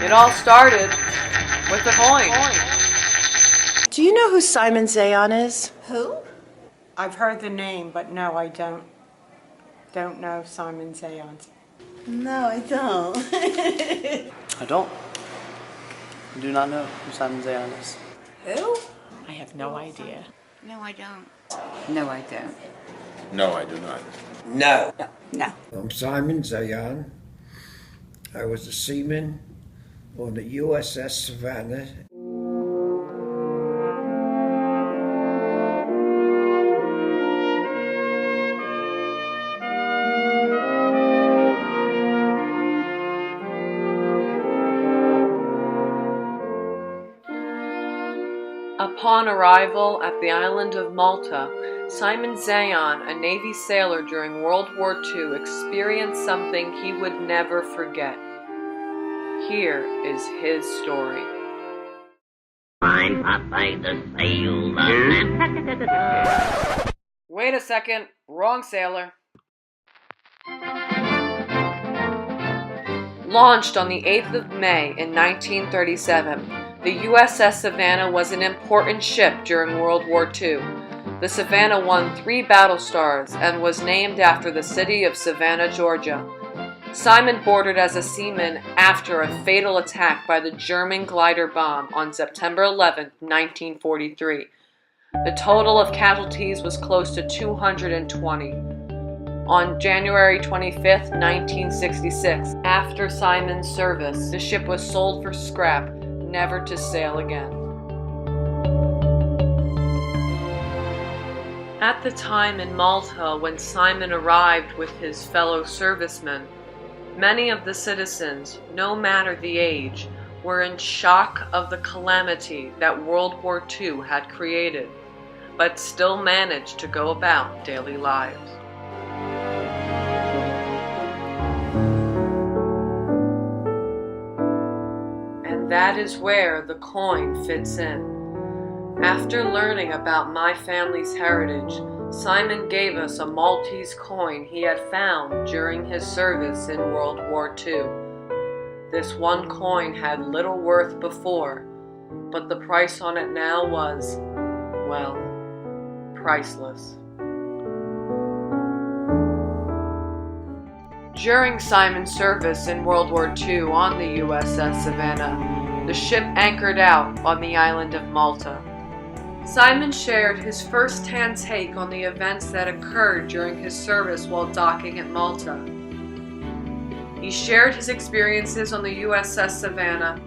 It all started with a coin. Do you know who Simon Zayon is? Who? I've heard the name, but no, I don't know Simon Zayon. No, I don't. I don't. I do not know who Simon Zayon is. Who? I have no idea. No, I don't. No, I don't. No, I do not. No. No. I'm Simon Zayon. I was a seaman on the USS Savannah. Upon arrival at the island of Malta, Simon Zayon, a Navy sailor during World War II, experienced something he would never forget. Here is his story. I'm Popeye the Sailor. Wait a second, wrong sailor. Launched on the 8th of May in 1937, the USS Savannah was an important ship during World War II. The Savannah won 3 battle stars and was named after the city of Savannah, Georgia. Simon boarded as a seaman after a fatal attack by the German glider bomb on September 11, 1943. The total of casualties was close to 220. On January 25, 1966, after Simon's service, the ship was sold for scrap, never to sail again. At the time in Malta when Simon arrived with his fellow servicemen, many of the citizens, no matter the age, were in shock of the calamity that World War II had created, but still managed to go about daily lives. And that is where the coin fits in. After learning about my family's heritage, Simon gave us a Maltese coin he had found during his service in World War II. This one coin had little worth before, but the price on it now was, well, priceless. During Simon's service in World War II on the USS Savannah, the ship anchored out on the island of Malta. Simon shared his first-hand take on the events that occurred during his service while docking at Malta. He shared his experiences on the USS Savannah,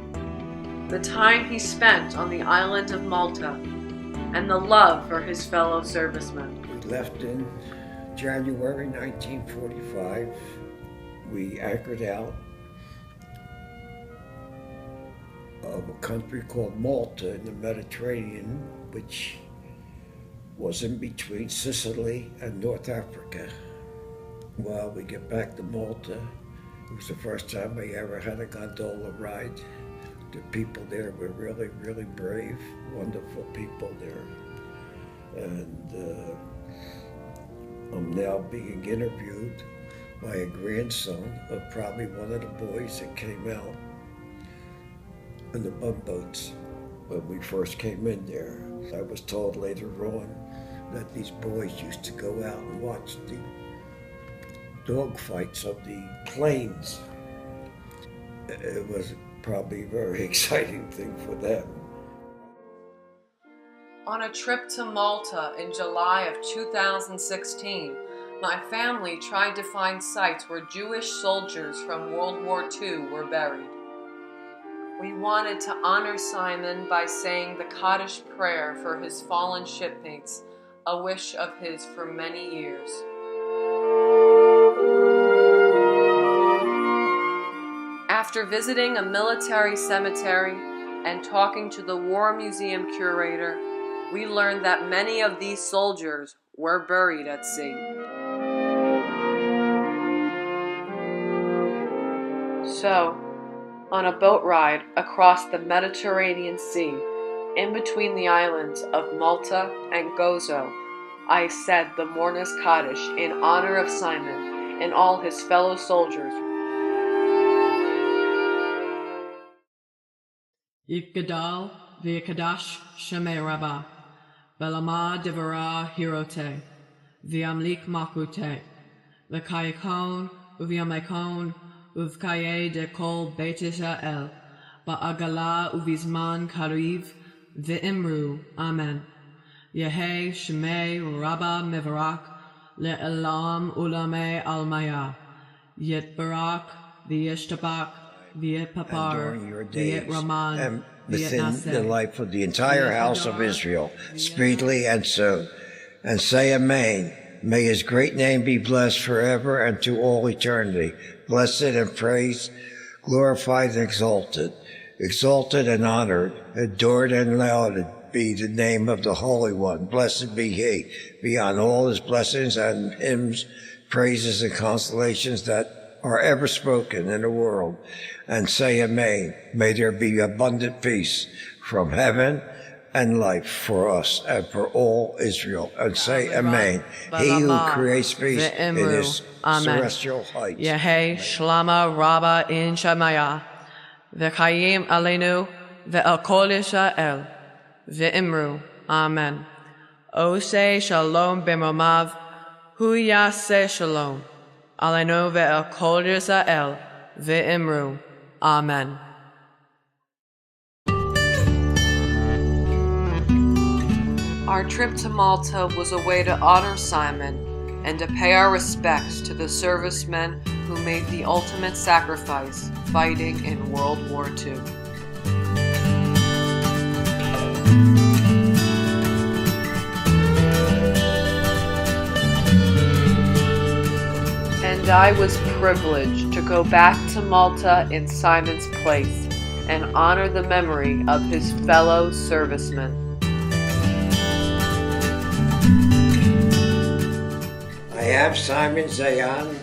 the time he spent on the island of Malta, and the love for his fellow servicemen. We left in January 1945. We anchored out of a country called Malta in the Mediterranean, which was in between Sicily and North Africa. While we get back to Malta, it was the first time I ever had a gondola ride. The people there were really, really brave, wonderful people there. And I'm now being interviewed by a grandson of probably one of the boys that came out in the bumboats when we first came in there. I was told later on that these boys used to go out and watch the dog fights of the planes. It was probably a very exciting thing for them. On a trip to Malta in July of 2016, my family tried to find sites where Jewish soldiers from World War II were buried. We wanted to honor Simon by saying the Kaddish prayer for his fallen shipmates, a wish of his for many years. After visiting a military cemetery and talking to the War Museum curator, we learned that many of these soldiers were buried at sea. So, on a boat ride across the Mediterranean Sea, in between the islands of Malta and Gozo, I said the Mornis Kaddish in honor of Simon and all his fellow soldiers. Yikgadal v'yikadash shemei rabba, belama devara hirote, v'yamlik makute, v'kayakon uvyamekon uvkaye de kol beit Yisrael, ba'agala uvizman kariv, v'imru, amen. Yehe shemei rabba mevarak, le'elam ulame almaya, yitbarak v'yishtabak, and during your days, and within the life of the entire house of Israel, speedily and soon. And say Amen. May his great name be blessed forever and to all eternity. Blessed and praised, glorified and exalted and honored, adored and lauded be the name of the Holy One. Blessed be he, beyond all his blessings and hymns, praises and consolations that are ever spoken in the world. And say Amen. May there be abundant peace from heaven and life for us and for all Israel. And say Amen. He who creates peace in his celestial heights. Yehe shlama rabba in shamaya, v'chayim aleinu ve'al kol Yisrael, v'imru. Amen. Ose shalom b'mamav, hu yaseh shalom. Aleinu ve'al kol Yisrael, v'imru. Amen. Our trip to Malta was a way to honor Simon and to pay our respects to the servicemen who made the ultimate sacrifice fighting in World War II. And I was privileged to go back to Malta in Simon's place and honor the memory of his fellow servicemen. I am Simon Zayan,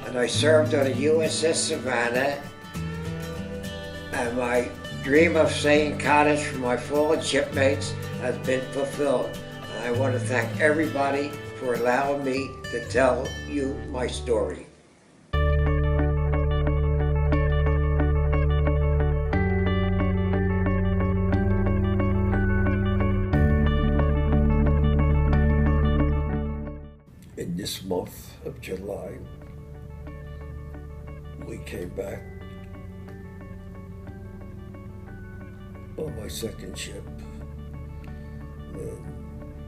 and I served on the USS Savannah, and my dream of saying Kaddish for my fallen shipmates has been fulfilled. And I want to thank everybody for allowing me to tell you my story. In this month of July, we came back on my second ship.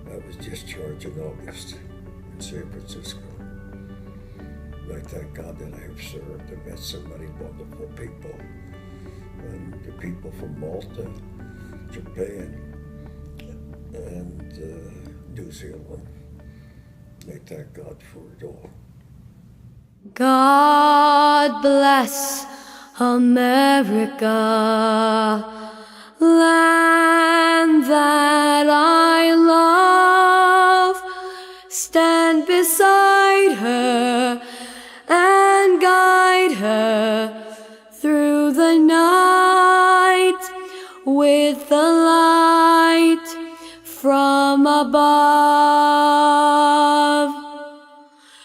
I was discharged in August in San Francisco. And I thank God that I have served and met so many wonderful people. And the people from Malta, Japan, and New Zealand. I thank God for it all. God bless America, land that I love. Stand beside her and guide her through the night with the light from above.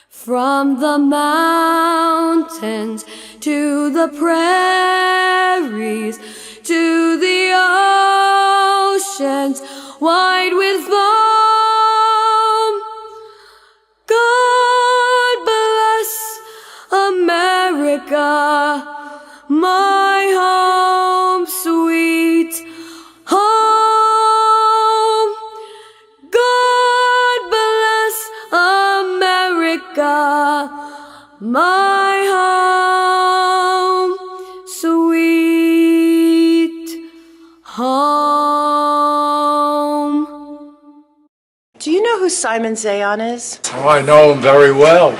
From the mountains to the prairies to the oceans wide with foam. God bless America, my home, sweet home. God bless America, my home, sweet home. Do you know who Simon Zayan is? Oh, I know him very well.